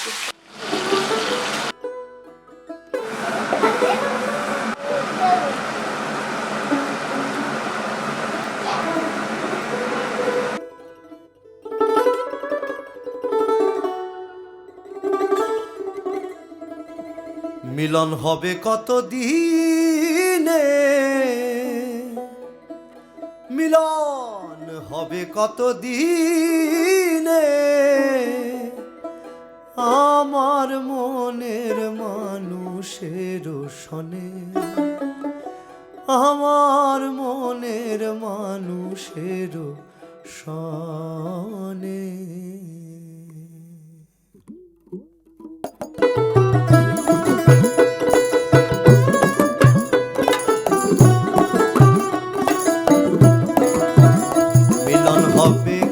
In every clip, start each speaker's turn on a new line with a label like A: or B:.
A: মিলন হবে কত দিনে, মিলন হবে কত দিনে, আমার মনের মানুষের সনে, আমার মনের মানুষের সনে।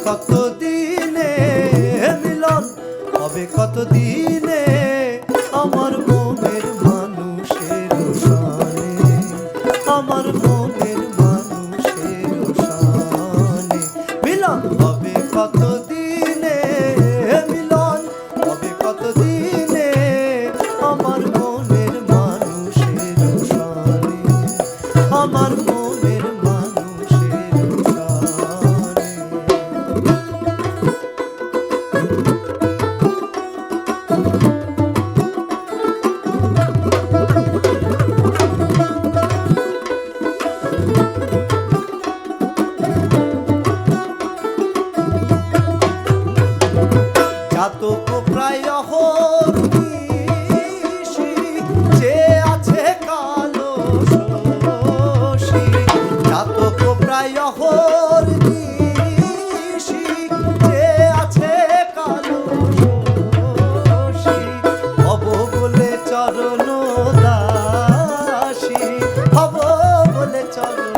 A: কত দিনে, মিলন হবে কত দিনে, আমার মনের মানুষের সনে, আমার মনের মানুষের সনে। মিলন হবে কত দিনে, মিলন হবে কত দিনে, আমার মনের মানুষের সনে, আমার মনের মানুষের সনে। জাতক প্রায় অহর্নিশি যে আছে কালো শশী, জাতক প্রায় অহর্নিশি যে আছে কালো শশী, হব বলে চরণ দাসী, হব বলে চরণ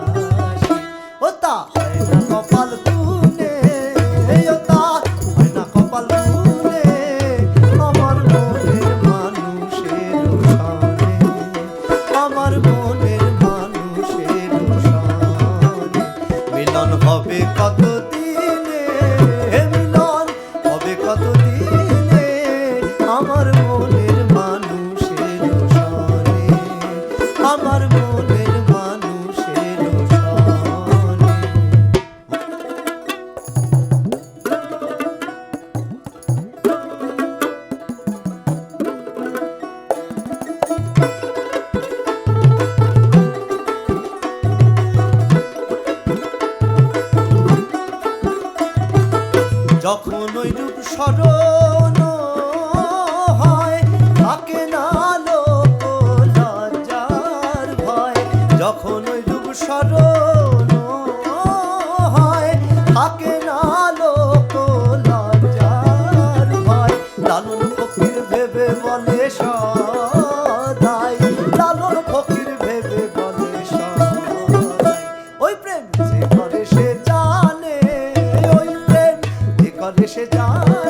A: দাসী। ও তা হয় না কপাল গুনে, ও তা হয় না কপাল গুনে, আমার মনের মানুষের সনে, আমার মনের মানুষের সনে। মিলন হবে কত দিনে, মিলন হবে কত দিনে, আমার মনের মানুষের সনে, আমার মনের মানুষের সনে। যখন ওই রূপ স্মরণ হয়, থাকে না লোক লজ্জার ভয়, যখন ওই রূপ স্মরণ হয়, থাকে না লোক লজ্জার ভয়। লালন ফকির ভেবে বলে সদাই, লালন ফকির ভেবে বলে সদাই, ওই প্রেম যে করে সে জানে, ওই প্রেম যে করে সে জানে,